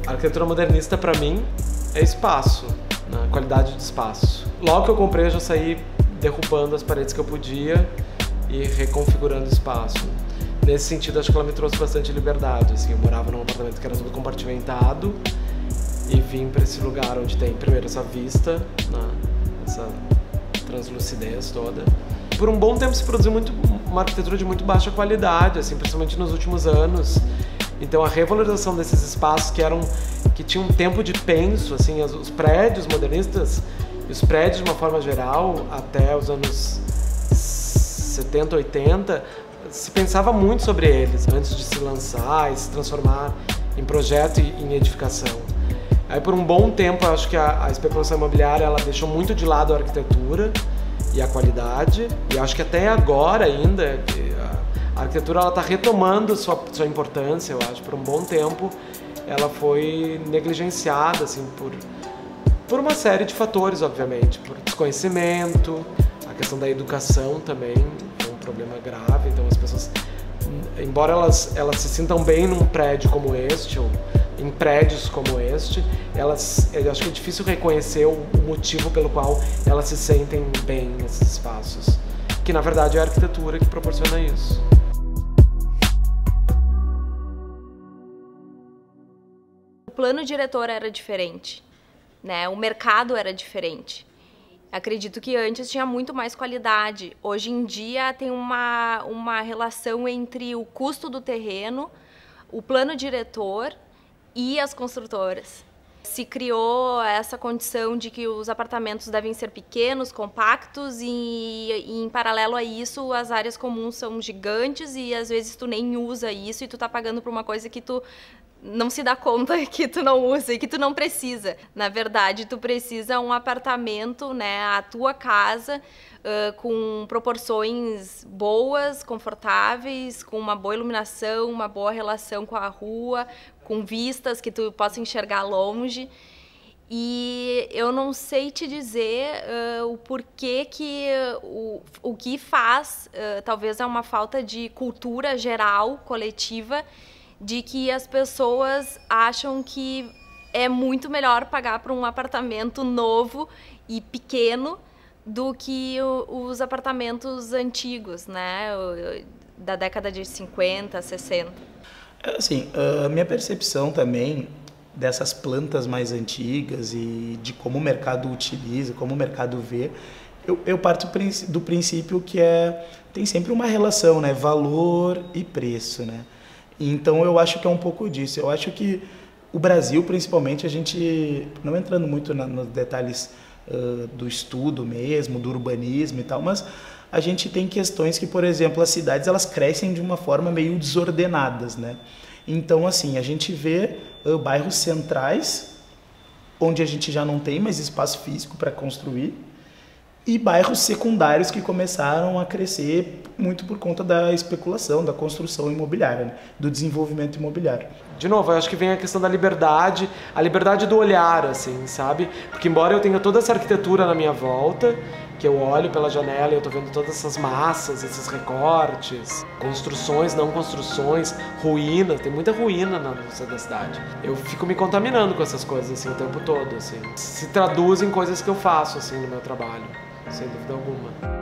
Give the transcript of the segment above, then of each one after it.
A arquitetura modernista, para mim, é espaço, né? Qualidade de espaço. Logo que eu comprei, eu já saí derrubando as paredes que eu podia e reconfigurando o espaço. Nesse sentido, acho que ela me trouxe bastante liberdade. Assim, eu morava num apartamento que era tudo compartimentado e vim para esse lugar onde tem, primeiro, essa vista, né? Essa translucidez toda. Por um bom tempo se produziu uma arquitetura de muito baixa qualidade, assim, principalmente nos últimos anos. Então a revalorização desses espaços que tinham um tempo de penso, assim, os prédios modernistas e os prédios de uma forma geral, até os anos 70, 80, se pensava muito sobre eles antes de se lançar e se transformar em projeto e em edificação. Aí por um bom tempo eu acho que a especulação imobiliária ela deixou muito de lado a arquitetura e a qualidade, e acho que até agora ainda a arquitetura está retomando sua importância, eu acho. Por um bom tempo ela foi negligenciada assim, por uma série de fatores, obviamente, por desconhecimento, a questão da educação também é um problema grave. Então as pessoas, embora elas se sintam bem num prédio como este, ou em prédios como este, eu acho que é difícil reconhecer o motivo pelo qual elas se sentem bem nesses espaços, que na verdade é a arquitetura que proporciona isso. O plano diretor era diferente, né? O mercado era diferente. Acredito que antes tinha muito mais qualidade. Hoje em dia tem uma relação entre o custo do terreno, o plano diretor e as construtoras. Se criou essa condição de que os apartamentos devem ser pequenos, compactos e em paralelo a isso as áreas comuns são gigantes e às vezes tu nem usa isso e tu tá pagando por uma coisa que tu não se dá conta que tu não usa e que tu não precisa. Na verdade, tu precisa um apartamento, né, a tua casa, com proporções boas, confortáveis, com uma boa iluminação, uma boa relação com a rua, com vistas que tu possa enxergar longe. E eu não sei te dizer o porquê que o que faz, talvez é uma falta de cultura geral, coletiva, de que as pessoas acham que é muito melhor pagar por um apartamento novo e pequeno do que os apartamentos antigos, né, da década de 50, 60. Assim, a minha percepção também dessas plantas mais antigas e de como o mercado utiliza, como o mercado vê, eu parto do princípio que tem sempre uma relação, né, valor e preço, né? Então eu acho que é um pouco disso. Eu acho que o Brasil, principalmente, a gente, não entrando muito nos detalhes do estudo mesmo, do urbanismo e tal, mas a gente tem questões que, por exemplo, as cidades elas crescem de uma forma meio desordenadas, né? Então, assim, a gente vê bairros centrais, onde a gente já não tem mais espaço físico para construir, e bairros secundários que começaram a crescer muito por conta da especulação, da construção imobiliária, né? Do desenvolvimento imobiliário. De novo, eu acho que vem a questão da liberdade, a liberdade do olhar, assim, sabe? Porque embora eu tenha toda essa arquitetura na minha volta, que eu olho pela janela e eu tô vendo todas essas massas, esses recortes, construções, não construções, ruínas, tem muita ruína na da cidade. Eu fico me contaminando com essas coisas, assim, o tempo todo, assim. Se traduz em coisas que eu faço, assim, no meu trabalho, sem dúvida alguma.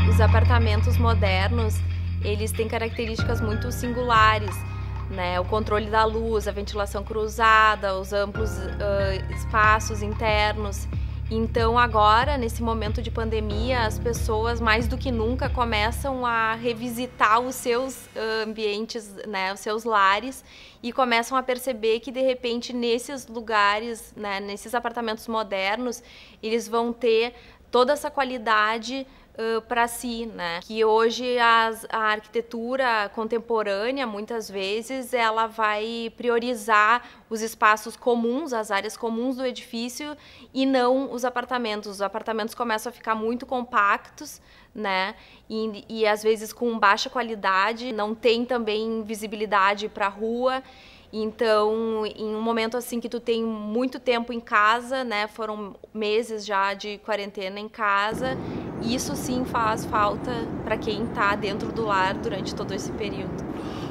Os apartamentos modernos, eles têm características muito singulares, né? O controle da luz, a ventilação cruzada, os amplos espaços internos. Então agora, nesse momento de pandemia, as pessoas mais do que nunca começam a revisitar os seus ambientes, né, os seus lares, e começam a perceber que de repente nesses lugares, né, nesses apartamentos modernos, eles vão ter toda essa qualidade para si, né? Que hoje a arquitetura contemporânea, muitas vezes, ela vai priorizar os espaços comuns, as áreas comuns do edifício e não os apartamentos. Os apartamentos começam a ficar muito compactos, né? E às vezes com baixa qualidade, não tem também visibilidade para a rua. Então, em um momento assim que tu tem muito tempo em casa, né, foram meses já de quarentena em casa, isso sim faz falta para quem está dentro do lar durante todo esse período.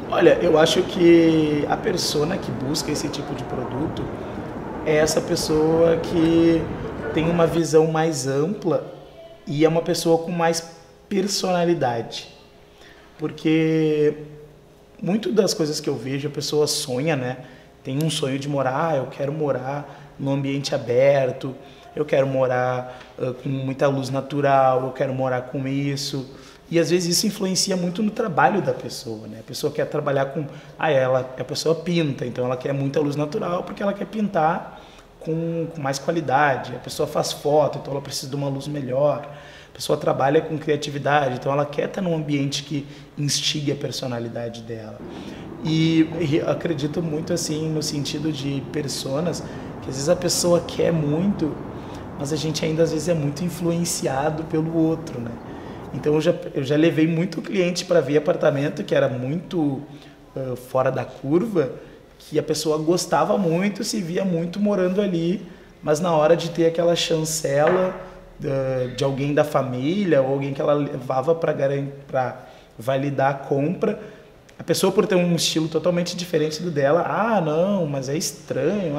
Olha, eu acho que a persona que busca esse tipo de produto é essa pessoa que tem uma visão mais ampla e é uma pessoa com mais personalidade. Porque muito das coisas que eu vejo, a pessoa sonha, né? Tem um sonho de morar, eu quero morar num ambiente aberto, eu quero morar com muita luz natural, eu quero morar com isso. E às vezes isso influencia muito no trabalho da pessoa, né? A pessoa quer trabalhar com... a pessoa pinta, então ela quer muita luz natural porque ela quer pintar com mais qualidade. A pessoa faz foto, então ela precisa de uma luz melhor. A pessoa trabalha com criatividade, então ela quer estar num ambiente que instigue a personalidade dela. E acredito muito assim no sentido de personas, que às vezes a pessoa quer muito, mas a gente ainda às vezes é muito influenciado pelo outro, né? Então eu já levei muito cliente para ver apartamento que era muito fora da curva, que a pessoa gostava muito, se via muito morando ali, mas na hora de ter aquela chancela de alguém da família ou alguém que ela levava para validar a compra, a pessoa por ter um estilo totalmente diferente do dela, não, mas é estranho,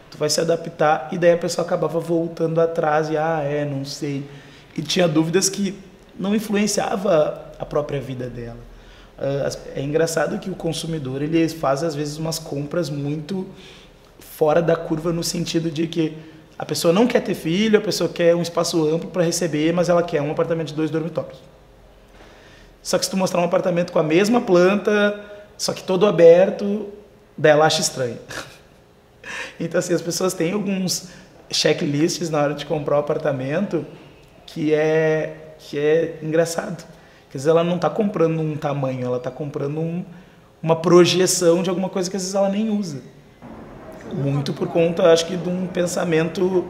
tu vai se adaptar, e daí a pessoa acabava voltando atrás e não sei, e tinha dúvidas que não influenciava a própria vida dela. É engraçado que o consumidor ele faz às vezes umas compras muito fora da curva, no sentido de que a pessoa não quer ter filho, a pessoa quer um espaço amplo para receber, mas ela quer um apartamento de 2 dormitórios. Só que se tu mostrar um apartamento com a mesma planta, só que todo aberto, daí ela acha estranho. Então assim, as pessoas têm alguns checklists na hora de comprar o apartamento que é engraçado. Quer dizer, ela não está comprando um tamanho, ela está comprando uma projeção de alguma coisa que às vezes ela nem usa. Muito por conta, acho que, de um pensamento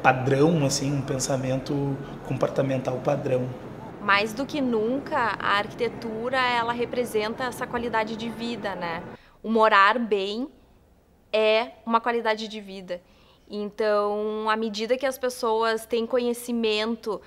padrão, assim, um pensamento comportamental padrão. Mais do que nunca, a arquitetura, ela representa essa qualidade de vida, né? O morar bem é uma qualidade de vida. Então, à medida que as pessoas têm conhecimento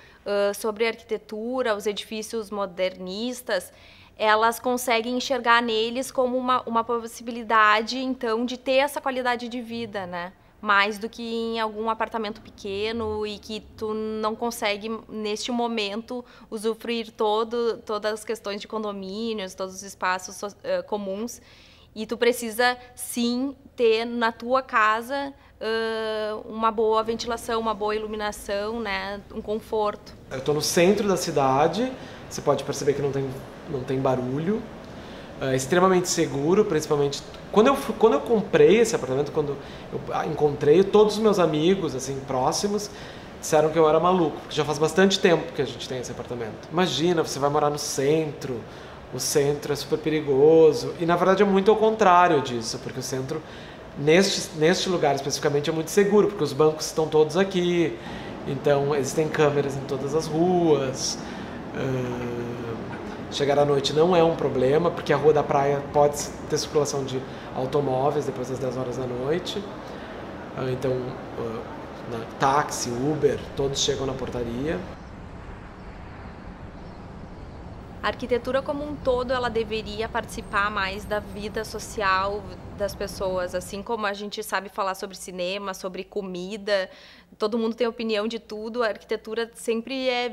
sobre arquitetura, os edifícios modernistas, elas conseguem enxergar neles como uma possibilidade, então, de ter essa qualidade de vida, né? Mais do que em algum apartamento pequeno e que tu não consegue, neste momento, usufruir todas as questões de condomínios, todos os espaços comuns. E tu precisa, sim, ter na tua casa uma boa ventilação, uma boa iluminação, né? Um conforto. Eu estou no centro da cidade, você pode perceber que não tem barulho, é extremamente seguro, principalmente quando eu comprei esse apartamento, quando eu encontrei, todos os meus amigos assim próximos disseram que eu era maluco, porque já faz bastante tempo que a gente tem esse apartamento. Imagina, você vai morar no centro, o centro é super perigoso, e na verdade é muito ao contrário disso, porque o centro, neste lugar especificamente, é muito seguro, porque os bancos estão todos aqui, então existem câmeras em todas as ruas, chegar à noite não é um problema, porque a Rua da Praia pode ter circulação de automóveis depois das 10 horas da noite, então táxi, Uber, todos chegam na portaria. A arquitetura como um todo, ela deveria participar mais da vida social das pessoas, assim como a gente sabe falar sobre cinema, sobre comida, todo mundo tem opinião de tudo, a arquitetura sempre é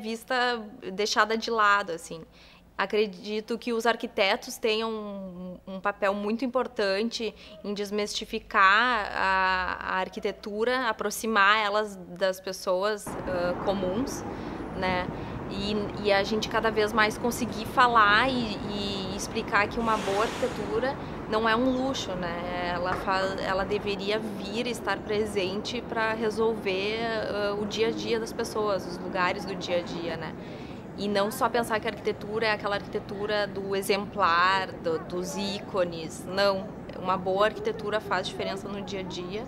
deixada de lado, assim. Acredito que os arquitetos tenham um papel muito importante em desmistificar a arquitetura, aproximar elas das pessoas comuns, né? E a gente cada vez mais conseguir falar e explicar que uma boa arquitetura não é um luxo, né? Ela deveria estar presente para resolver o dia a dia das pessoas, os lugares do dia a dia, né? E não só pensar que a arquitetura é aquela arquitetura do exemplar, dos ícones, não. Uma boa arquitetura faz diferença no dia a dia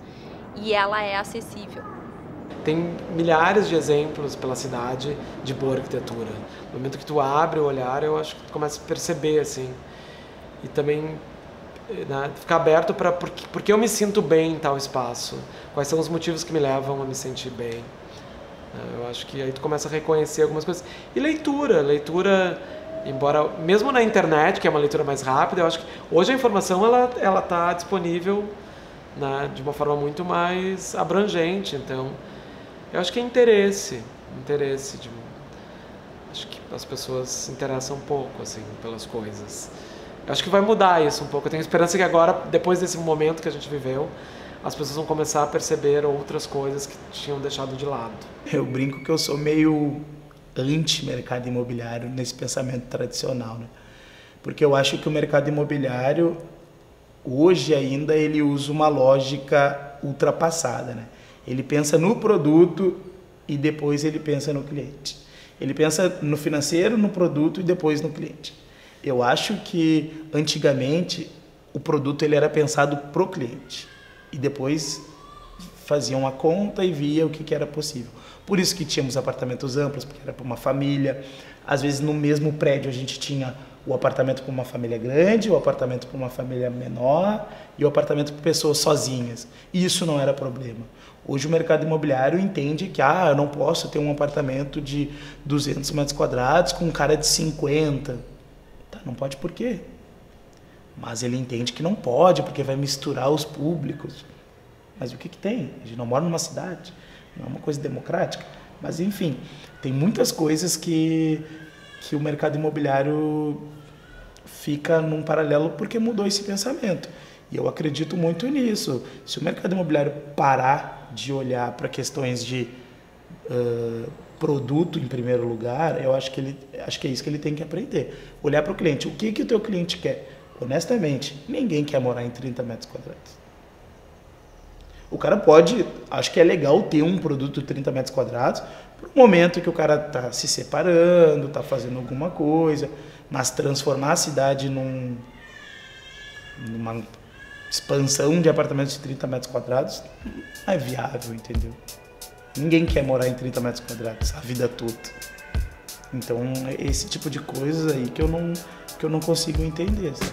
e ela é acessível. Tem milhares de exemplos pela cidade de boa arquitetura. No momento que tu abre o olhar, eu acho que tu começa a perceber, assim. E também né, ficar aberto para porque eu me sinto bem em tal espaço, quais são os motivos que me levam a me sentir bem. Eu acho que aí tu começa a reconhecer algumas coisas. E leitura, embora mesmo na internet, que é uma leitura mais rápida, eu acho que hoje a informação ela está disponível, né, de uma forma muito mais abrangente. Então eu acho que é interesse acho que as pessoas se interessam um pouco assim pelas coisas. Eu acho que vai mudar isso um pouco. Eu tenho esperança que agora, depois desse momento que a gente viveu, as pessoas vão começar a perceber outras coisas que tinham deixado de lado. Eu brinco que eu sou meio anti-mercado imobiliário nesse pensamento tradicional, né? Porque eu acho que o mercado imobiliário, hoje ainda, ele usa uma lógica ultrapassada, né? Ele pensa no produto e depois ele pensa no cliente. Ele pensa no financeiro, no produto e depois no cliente. Eu acho que antigamente o produto ele era pensado pro cliente e depois faziam a conta e via o que era possível. Por isso que tínhamos apartamentos amplos, porque era para uma família. Às vezes no mesmo prédio a gente tinha o apartamento para uma família grande, o apartamento para uma família menor e o apartamento para pessoas sozinhas. E isso não era problema. Hoje o mercado imobiliário entende que eu não posso ter um apartamento de 200 metros quadrados com um cara de 50. Tá, não pode por quê? Mas ele entende que não pode, porque vai misturar os públicos. Mas o que tem? A gente não mora numa cidade, não é uma coisa democrática. Mas enfim, tem muitas coisas que o mercado imobiliário fica num paralelo porque mudou esse pensamento. E eu acredito muito nisso. Se o mercado imobiliário parar de olhar para questões de produto em primeiro lugar, eu acho que é isso que ele tem que aprender. Olhar para o cliente. O que o teu cliente quer? Honestamente, ninguém quer morar em 30 metros quadrados. O cara pode, acho que é legal ter um produto de 30 metros quadrados para o momento que o cara está se separando, está fazendo alguma coisa, mas transformar a cidade numa expansão de apartamentos de 30 metros quadrados não é viável, entendeu? Ninguém quer morar em 30 metros quadrados a vida toda. Então, é esse tipo de coisas aí que eu não consigo entender, sabe?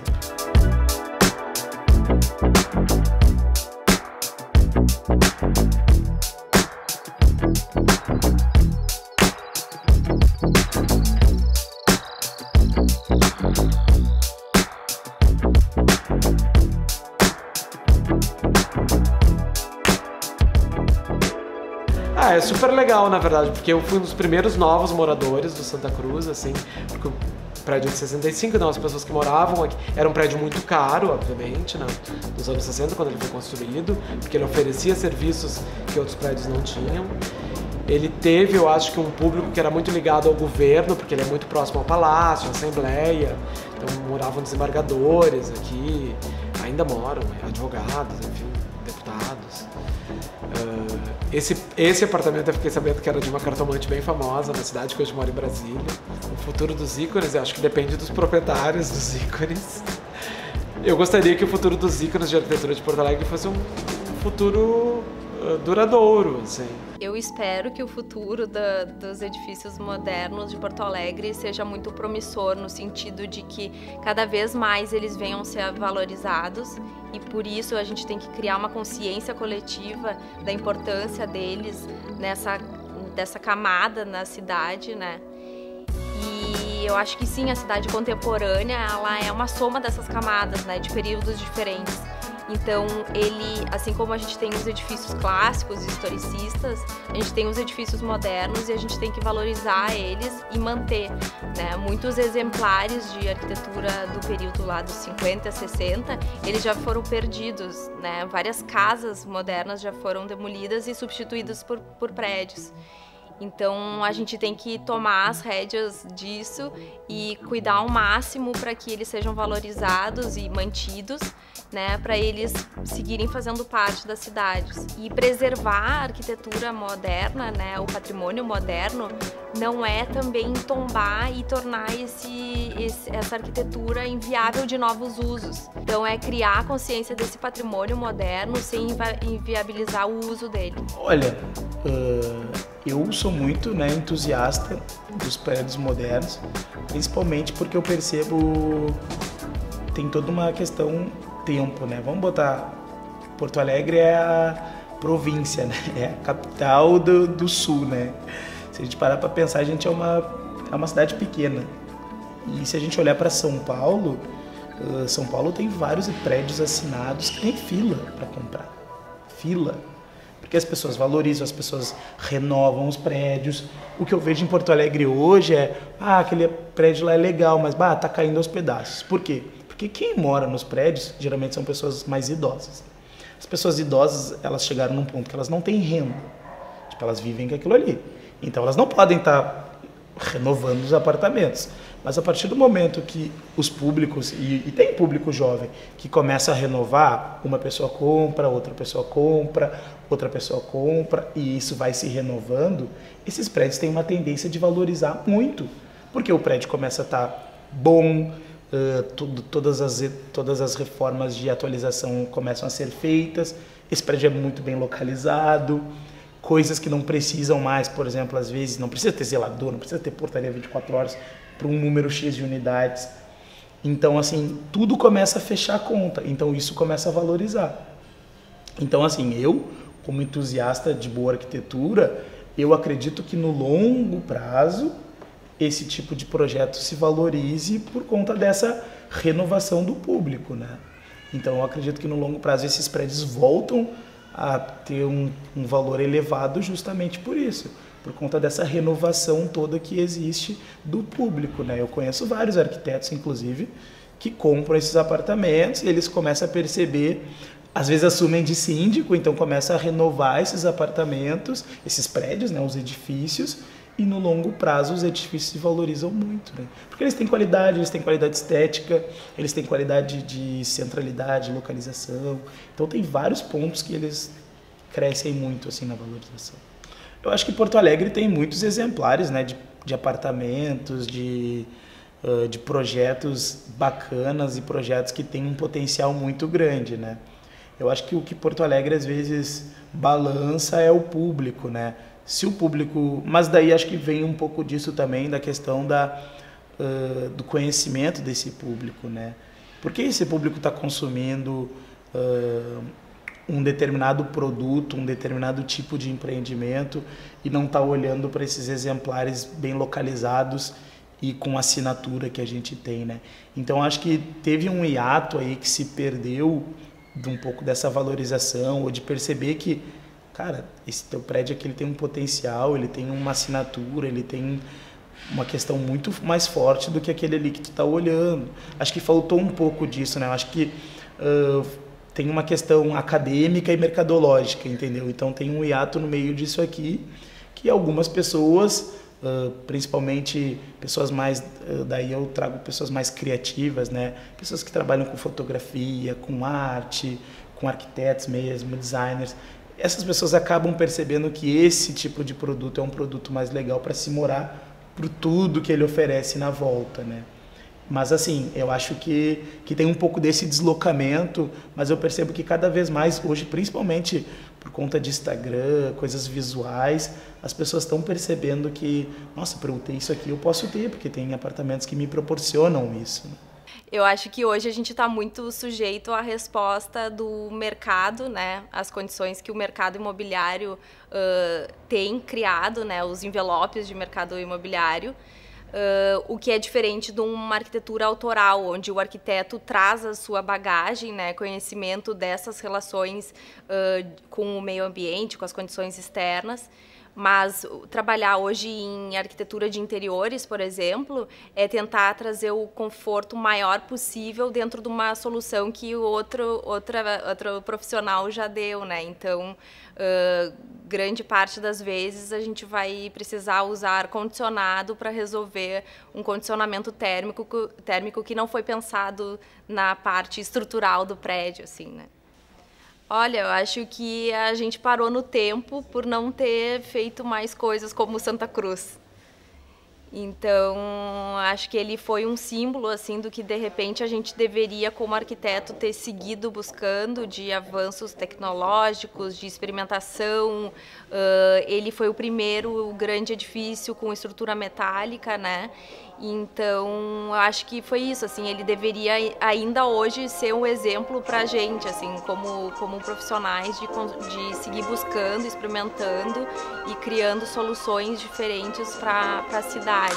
É super legal, na verdade, porque eu fui um dos primeiros novos moradores do Santa Cruz, assim, porque o prédio de 65, então as pessoas que moravam aqui, era um prédio muito caro, obviamente, né, dos anos 60, quando ele foi construído, porque ele oferecia serviços que outros prédios não tinham. Ele teve, eu acho que um público que era muito ligado ao governo, porque ele é muito próximo ao Palácio, à Assembleia, então moravam desembargadores aqui, ainda moram, advogados, enfim, deputados. Esse apartamento eu fiquei sabendo que era de uma cartomante bem famosa na cidade, que hoje mora em Brasília. O futuro dos ícones, eu acho que depende dos proprietários dos ícones. Eu gostaria que o futuro dos ícones de arquitetura de Porto Alegre fosse um futuro duradouro, assim. Eu espero que o futuro dos edifícios modernos de Porto Alegre seja muito promissor, no sentido de que cada vez mais eles venham a ser valorizados, e por isso a gente tem que criar uma consciência coletiva da importância deles dessa camada na cidade, né? E eu acho que sim, a cidade contemporânea, ela é uma soma dessas camadas, né, de períodos diferentes. Então, assim como a gente tem os edifícios clássicos e historicistas, a gente tem os edifícios modernos e a gente tem que valorizar eles e manter, né? Muitos exemplares de arquitetura do período lá dos 50, 60, eles já foram perdidos, né? Várias casas modernas já foram demolidas e substituídas por prédios. Então, a gente tem que tomar as rédeas disso e cuidar ao máximo para que eles sejam valorizados e mantidos, né, para eles seguirem fazendo parte das cidades. E preservar a arquitetura moderna, né, o patrimônio moderno, não é também tombar e tornar essa arquitetura inviável de novos usos. Então, é criar a consciência desse patrimônio moderno sem inviabilizar o uso dele. Olha, eu sou muito, né, entusiasta dos prédios modernos, principalmente porque eu percebo tem toda uma questão tempo, né? Vamos botar... Porto Alegre é a província, né? É a capital do sul, né? Se a gente parar para pensar, a gente é uma cidade pequena. E se a gente olhar para São Paulo tem vários prédios assinados que tem fila para comprar. Fila. Porque as pessoas valorizam, as pessoas renovam os prédios. O que eu vejo em Porto Alegre hoje é, aquele prédio lá é legal, mas tá caindo aos pedaços. Por quê? Porque quem mora nos prédios geralmente são pessoas mais idosas. As pessoas idosas, elas chegaram num ponto que elas não têm renda. Tipo, elas vivem com aquilo ali. Então, elas não podem estar renovando os apartamentos. Mas a partir do momento que os públicos, e tem público jovem, que começa a renovar, uma pessoa compra, outra pessoa compra, outra pessoa compra, e isso vai se renovando, esses prédios têm uma tendência de valorizar muito. Porque o prédio começa a estar bom, todas as reformas de atualização começam a ser feitas, esse prédio é muito bem localizado, coisas que não precisam mais, por exemplo, às vezes não precisa ter zelador, não precisa ter portaria 24 horas para um número X de unidades. Então, assim, tudo começa a fechar a conta, então isso começa a valorizar. Então, assim, eu, como entusiasta de boa arquitetura, eu acredito que no longo prazo esse tipo de projeto se valorize por conta dessa renovação do público, né? Então, eu acredito que no longo prazo esses prédios voltam a ter um valor elevado justamente por isso, por conta dessa renovação toda que existe do público, né? Eu conheço vários arquitetos, inclusive, que compram esses apartamentos e eles começam a perceber, às vezes assumem de síndico, então começam a renovar esses apartamentos, esses prédios, né, os edifícios, e no longo prazo os edifícios se valorizam muito, né? Porque eles têm qualidade estética, eles têm qualidade de centralidade, localização. Então tem vários pontos que eles crescem muito assim na valorização. Eu acho que Porto Alegre tem muitos exemplares, né, de apartamentos, de projetos bacanas e projetos que têm um potencial muito grande, né? Eu acho que o que Porto Alegre às vezes balança é o público, né? Se o público, mas daí acho que vem um pouco disso também, da questão do conhecimento desse público, né? Por que esse público está consumindo um determinado produto, um determinado tipo de empreendimento e não está olhando para esses exemplares bem localizados e com assinatura que a gente tem, né? Então acho que teve um hiato aí que se perdeu de um pouco dessa valorização ou de perceber que, cara, esse teu prédio aqui ele tem um potencial, ele tem uma assinatura, ele tem uma questão muito mais forte do que aquele ali que tu está olhando. Acho que faltou um pouco disso, né? Acho que tem uma questão acadêmica e mercadológica, entendeu? Então tem um hiato no meio disso aqui que algumas pessoas, principalmente pessoas mais, daí eu trago pessoas mais criativas, né? Pessoas que trabalham com fotografia, com arte, com arquitetos mesmo, designers. Essas pessoas acabam percebendo que esse tipo de produto é um produto mais legal para se morar por tudo que ele oferece na volta, né? Mas assim, eu acho que tem um pouco desse deslocamento, mas eu percebo que cada vez mais, hoje, principalmente por conta de Instagram, coisas visuais, as pessoas estão percebendo que, nossa, para eu ter isso aqui eu posso ter, porque tem apartamentos que me proporcionam isso, né? Eu acho que hoje a gente está muito sujeito à resposta do mercado, né? As condições que o mercado imobiliário tem criado, né? Os envelopes de mercado imobiliário. O que é diferente de uma arquitetura autoral, onde o arquiteto traz a sua bagagem, né, conhecimento dessas relações com o meio ambiente, com as condições externas. Mas trabalhar hoje em arquitetura de interiores, por exemplo, é tentar trazer o conforto maior possível dentro de uma solução que o outro profissional já deu, né? Então, grande parte das vezes a gente vai precisar usar ar-condicionado para resolver um condicionamento térmico que não foi pensado na parte estrutural do prédio, assim, né? Olha, eu acho que a gente parou no tempo por não ter feito mais coisas como Santa Cruz. Então, acho que ele foi um símbolo assim do que de repente a gente deveria, como arquiteto, ter seguido buscando de avanços tecnológicos, de experimentação. Ele foi o primeiro grande edifício com estrutura metálica, né? Então, eu acho que foi isso, assim, ele deveria ainda hoje ser um exemplo pra gente, assim, como profissionais de seguir buscando, experimentando e criando soluções diferentes para a cidade.